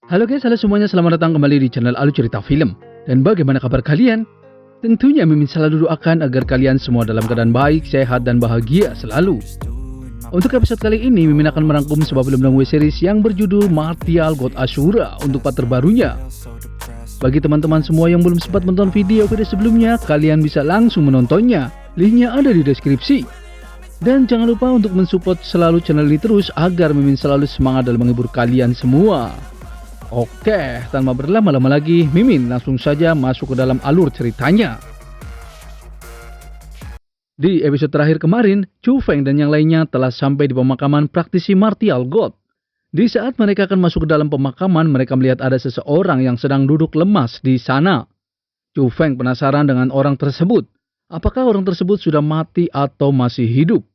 Halo guys, halo semuanya, selamat datang kembali di channel Alu Cerita Film. Dan bagaimana kabar kalian? Tentunya Mimin selalu doakan agar kalian semua dalam keadaan baik, sehat, dan bahagia selalu. Untuk episode kali ini, Mimin akan merangkum sebuah film dan web series yang berjudul Martial God Ashura untuk part terbarunya. Bagi teman-teman semua yang belum sempat menonton video sebelumnya, kalian bisa langsung menontonnya. Linknya ada di deskripsi. Dan jangan lupa untuk mensupport selalu channel ini terus agar Mimin selalu semangat dalam menghibur kalian semua. Oke, tanpa berlama-lama lagi, Mimin langsung saja masuk ke dalam alur ceritanya. Di episode terakhir kemarin, Chu Feng dan yang lainnya telah sampai di pemakaman praktisi Martial God. Di saat mereka akan masuk ke dalam pemakaman, mereka melihat ada seseorang yang sedang duduk lemas di sana. Chu Feng penasaran dengan orang tersebut. Apakah orang tersebut sudah mati atau masih hidup?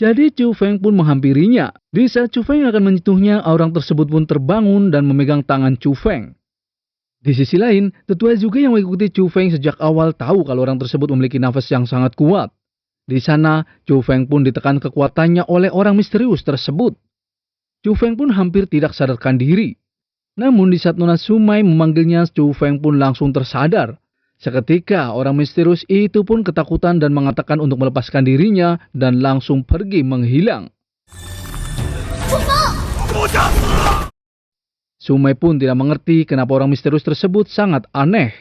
Jadi Chu Feng pun menghampirinya. Di saat Chu Feng akan menyentuhnya, orang tersebut pun terbangun dan memegang tangan Chu Feng. Di sisi lain, tetua juga yang mengikuti Chu Feng sejak awal tahu kalau orang tersebut memiliki nafas yang sangat kuat. Di sana, Chu Feng pun ditekan kekuatannya oleh orang misterius tersebut. Chu Feng pun hampir tidak sadarkan diri. Namun di saat Nona Sumai memanggilnya, Chu Feng pun langsung tersadar. Seketika orang misterius itu pun ketakutan dan mengatakan untuk melepaskan dirinya dan langsung pergi menghilang. Sumai pun tidak mengerti kenapa orang misterius tersebut sangat aneh.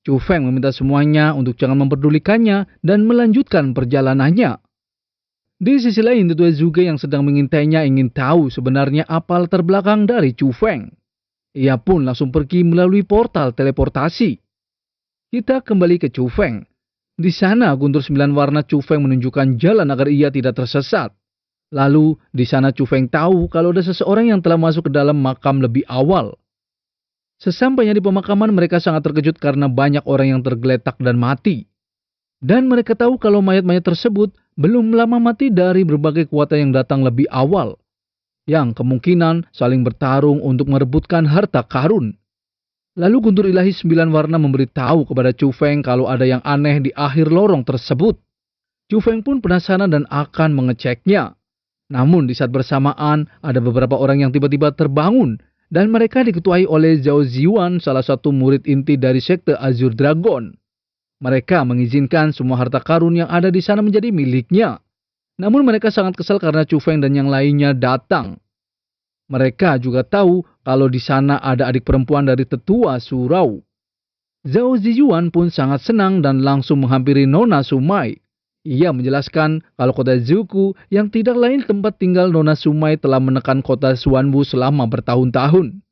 Chu Feng meminta semuanya untuk jangan memperdulikannya dan melanjutkan perjalanannya. Di sisi lain, tetua juga yang sedang mengintainya ingin tahu sebenarnya apa latar belakang dari Chu Feng. Ia pun langsung pergi melalui portal teleportasi. Kita kembali ke Chu Feng. Di sana guntur 9 warna Chu Feng menunjukkan jalan agar ia tidak tersesat. Lalu di sana Chu Feng tahu kalau ada seseorang yang telah masuk ke dalam makam lebih awal. Sesampainya di pemakaman, mereka sangat terkejut karena banyak orang yang tergeletak dan mati. Dan mereka tahu kalau mayat-mayat tersebut belum lama mati dari berbagai kekuatan yang datang lebih awal, yang kemungkinan saling bertarung untuk merebutkan harta karun. Lalu guntur ilahi 9 warna memberitahu kepada Chu Feng kalau ada yang aneh di akhir lorong tersebut. Chu Feng pun penasaran dan akan mengeceknya. Namun di saat bersamaan ada beberapa orang yang tiba-tiba terbangun dan mereka diketuai oleh Zhao Ziyuan, salah satu murid inti dari sekte Azure Dragon. Mereka mengizinkan semua harta karun yang ada di sana menjadi miliknya. Namun mereka sangat kesal karena Chu Feng dan yang lainnya datang. Mereka juga tahu kalau di sana ada adik perempuan dari tetua surau. Zhao Ziyuan pun sangat senang dan langsung menghampiri Nona Sumai. Ia menjelaskan kalau kota Zuku yang tidak lain tempat tinggal Nona Sumai telah menekan kota Xuanwu selama bertahun-tahun.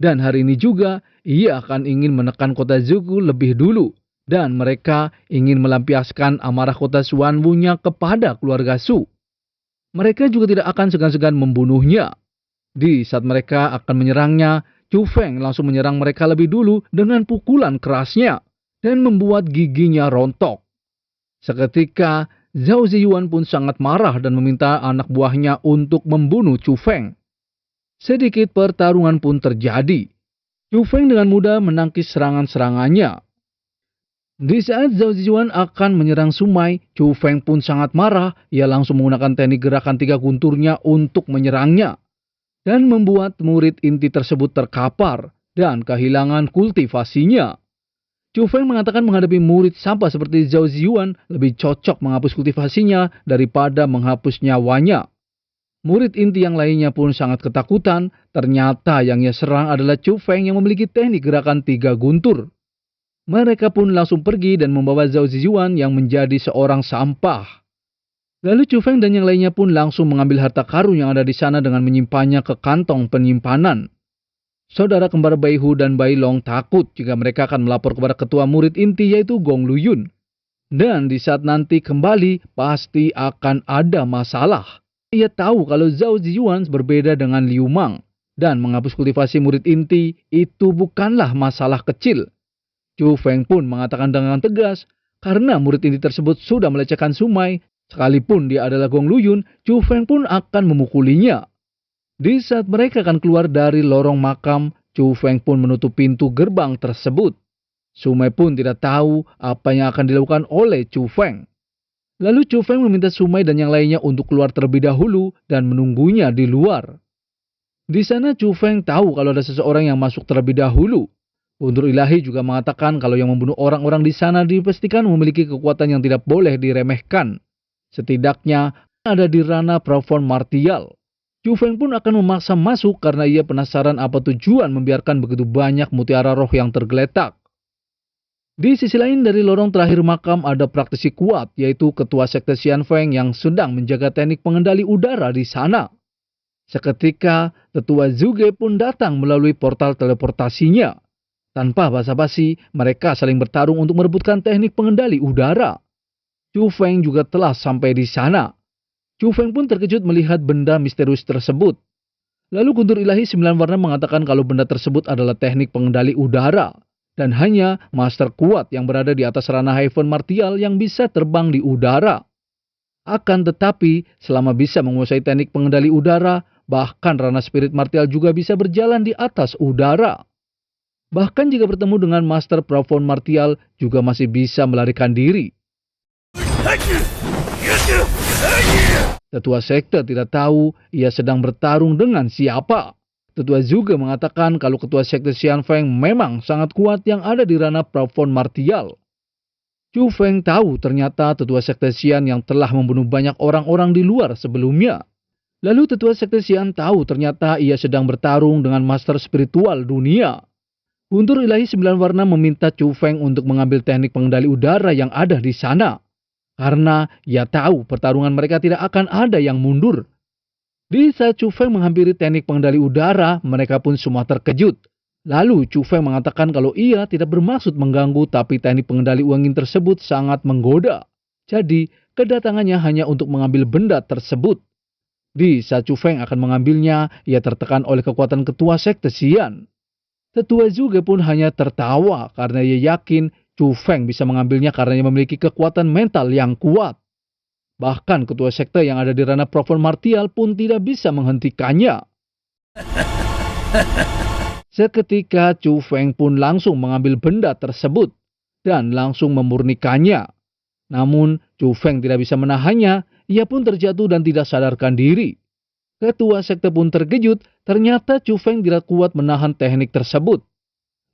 Dan hari ini juga ia akan ingin menekan kota Zuku lebih dulu. Dan mereka ingin melampiaskan amarah kota Xuanwu-nya kepada keluarga Su. Mereka juga tidak akan segan-segan membunuhnya. Di saat mereka akan menyerangnya, Chu Feng langsung menyerang mereka lebih dulu dengan pukulan kerasnya dan membuat giginya rontok. Seketika, Zhao Ziyuan pun sangat marah dan meminta anak buahnya untuk membunuh Chu Feng. Sedikit pertarungan pun terjadi. Chu Feng dengan mudah menangkis serangan-serangannya. Di saat Zhao Ziyuan akan menyerang Sumai, Chu Feng pun sangat marah. Ia langsung menggunakan teknik gerakan 3 gunturnya untuk menyerangnya. Dan membuat murid inti tersebut terkapar dan kehilangan kultivasinya. Chu Feng mengatakan menghadapi murid sampah seperti Zhao Ziyuan lebih cocok menghapus kultivasinya daripada menghapus nyawanya. Murid inti yang lainnya pun sangat ketakutan. Ternyata yang ia serang adalah Chu Feng yang memiliki teknik gerakan 3 guntur. Mereka pun langsung pergi dan membawa Zhao Ziyuan yang menjadi seorang sampah. Lalu Chu Feng dan yang lainnya pun langsung mengambil harta karun yang ada di sana dengan menyimpannya ke kantong penyimpanan. Saudara kembar Bai Hu dan Bai Long takut jika mereka akan melapor kepada ketua murid inti yaitu Gong Luyun. Dan di saat nanti kembali pasti akan ada masalah. Ia tahu kalau Zhao Ziyuan berbeda dengan Liu Mang. Dan menghapus kultivasi murid inti itu bukanlah masalah kecil. Chu Feng pun mengatakan dengan tegas karena murid inti tersebut sudah melecehkan Sumai. Sekalipun dia adalah Gong Luyun, Chu Feng pun akan memukulinya. Di saat mereka akan keluar dari lorong makam, Chu Feng pun menutup pintu gerbang tersebut. Sumai pun tidak tahu apa yang akan dilakukan oleh Chu Feng. Lalu Chu Feng meminta Sumai dan yang lainnya untuk keluar terlebih dahulu dan menunggunya di luar. Di sana Chu Feng tahu kalau ada seseorang yang masuk terlebih dahulu. Guntur ilahi juga mengatakan kalau yang membunuh orang-orang di sana dipastikan memiliki kekuatan yang tidak boleh diremehkan. Setidaknya ada di ranah Pravon Martial. Chu Feng pun akan memaksa masuk karena ia penasaran apa tujuan membiarkan begitu banyak mutiara roh yang tergeletak. Di sisi lain dari lorong terakhir makam ada praktisi kuat yaitu ketua sekte Xianfeng yang sedang menjaga teknik pengendali udara di sana. Seketika tetua Zhuge pun datang melalui portal teleportasinya. Tanpa basa-basi, mereka saling bertarung untuk merebutkan teknik pengendali udara. Chu Feng juga telah sampai di sana. Chu Feng pun terkejut melihat benda misterius tersebut. Lalu Guntur Ilahi 9 Warna mengatakan kalau benda tersebut adalah teknik pengendali udara. Dan hanya master kuat yang berada di atas ranah Heaven Martial yang bisa terbang di udara. Akan tetapi, selama bisa menguasai teknik pengendali udara, bahkan ranah spirit martial juga bisa berjalan di atas udara. Bahkan jika bertemu dengan Master Pravon Martial juga masih bisa melarikan diri. Tetua sekte tidak tahu ia sedang bertarung dengan siapa. Tetua juga mengatakan kalau ketua sekte Xianfeng memang sangat kuat yang ada di ranah Pravon Martial. Chu Feng tahu ternyata tetua sekte Xian yang telah membunuh banyak orang-orang di luar sebelumnya. Lalu tetua sekte Xian tahu ternyata ia sedang bertarung dengan master spiritual dunia. Guntur Ilahi 9 Warna meminta Chu Feng untuk mengambil teknik pengendali udara yang ada di sana. Karena ia tahu pertarungan mereka tidak akan ada yang mundur. Di saat Chu Feng menghampiri teknik pengendali udara, mereka pun semua terkejut. Lalu Chu Feng mengatakan kalau ia tidak bermaksud mengganggu tapi teknik pengendali angin tersebut sangat menggoda. Jadi kedatangannya hanya untuk mengambil benda tersebut. Di saat Chu Feng akan mengambilnya, ia tertekan oleh kekuatan ketua sekte Xian. Tetua juga pun hanya tertawa karena ia yakin Chu Feng bisa mengambilnya karena ia memiliki kekuatan mental yang kuat. Bahkan ketua sekte yang ada di ranah Pravon Martial pun tidak bisa menghentikannya. Seketika Chu Feng pun langsung mengambil benda tersebut dan langsung memurnikannya. Namun Chu Feng tidak bisa menahannya. Ia pun terjatuh dan tidak sadarkan diri. Ketua sekte pun terkejut, ternyata Chu Feng tidak kuat menahan teknik tersebut.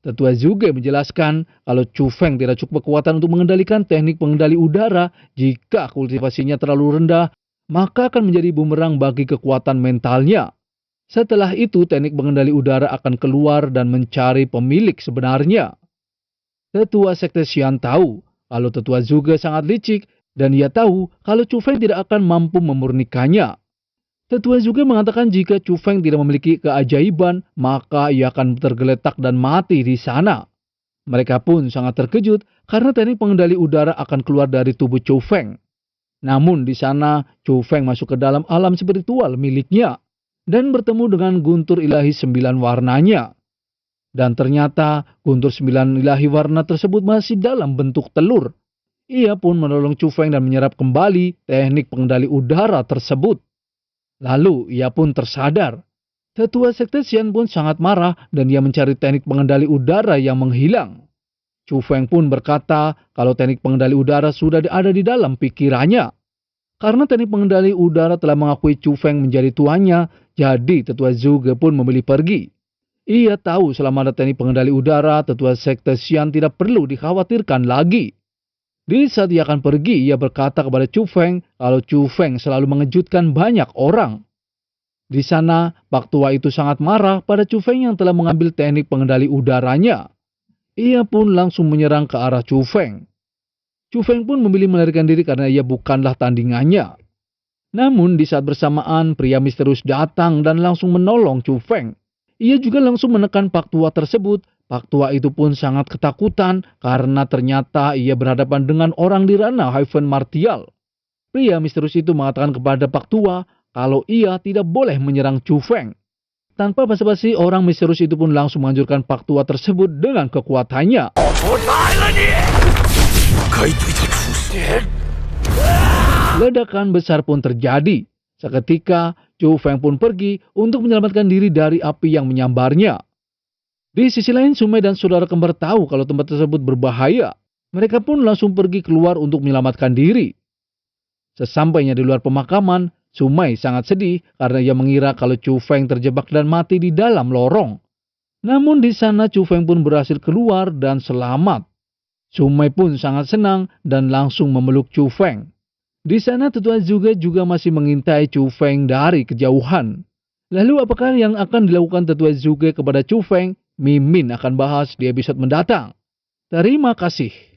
Tetua juga menjelaskan kalau Chu Feng tidak cukup kekuatan untuk mengendalikan teknik pengendali udara. Jika kultivasinya terlalu rendah, maka akan menjadi bumerang bagi kekuatan mentalnya. Setelah itu teknik pengendali udara akan keluar dan mencari pemilik sebenarnya. Tetua sekte Xian tahu kalau tetua juga sangat licik. Dan ia tahu kalau Chu Feng tidak akan mampu memurnikannya. Tetua juga mengatakan jika Chu Feng tidak memiliki keajaiban, maka ia akan tergeletak dan mati di sana. Mereka pun sangat terkejut karena teknik pengendali udara akan keluar dari tubuh Chu Feng. Namun di sana Chu Feng masuk ke dalam alam spiritual miliknya dan bertemu dengan guntur ilahi 9 warnanya. Dan ternyata guntur 9 ilahi warna tersebut masih dalam bentuk telur. Ia pun menolong Chu Feng dan menyerap kembali teknik pengendali udara tersebut. Lalu ia pun tersadar. Tetua sekte Xian pun sangat marah dan ia mencari teknik pengendali udara yang menghilang. Chu Feng pun berkata kalau teknik pengendali udara sudah ada di dalam pikirannya. Karena teknik pengendali udara telah mengakui Chu Feng menjadi tuannya, jadi tetua Zhuge pun memilih pergi. Ia tahu selama ada teknik pengendali udara, tetua sekte Xian tidak perlu dikhawatirkan lagi. Di saat ia akan pergi, ia berkata kepada Chu Feng kalau Chu Feng selalu mengejutkan banyak orang. Di sana, Pak Tua itu sangat marah pada Chu Feng yang telah mengambil teknik pengendali udaranya. Ia pun langsung menyerang ke arah Chu Feng. Chu Feng pun memilih melarikan diri karena ia bukanlah tandingannya. Namun di saat bersamaan, pria misterius datang dan langsung menolong Chu Feng. Ia juga langsung menekan Pak Tua tersebut. Pak Tua itu pun sangat ketakutan karena ternyata ia berhadapan dengan orang di ranah Heaven Martial. Pria misterius itu mengatakan kepada Pak Tua kalau ia tidak boleh menyerang Chu Feng. Tanpa basa-basi, orang misterius itu pun langsung menghancurkan Pak Tua tersebut dengan kekuatannya. Ledakan besar pun terjadi. Seketika, Chu Feng pun pergi untuk menyelamatkan diri dari api yang menyambarnya. Di sisi lain, Sumai dan saudara kembar tahu kalau tempat tersebut berbahaya. Mereka pun langsung pergi keluar untuk menyelamatkan diri. Sesampainya di luar pemakaman, Sumai sangat sedih karena ia mengira kalau Chu Feng terjebak dan mati di dalam lorong. Namun di sana Chu Feng pun berhasil keluar dan selamat. Sumai pun sangat senang dan langsung memeluk Chu Feng. Di sana Tetua Zhuge juga masih mengintai Chu Feng dari kejauhan. Lalu apakah yang akan dilakukan Tetua Zhuge kepada Chu Feng? Mimin akan bahas di episode mendatang. Terima kasih.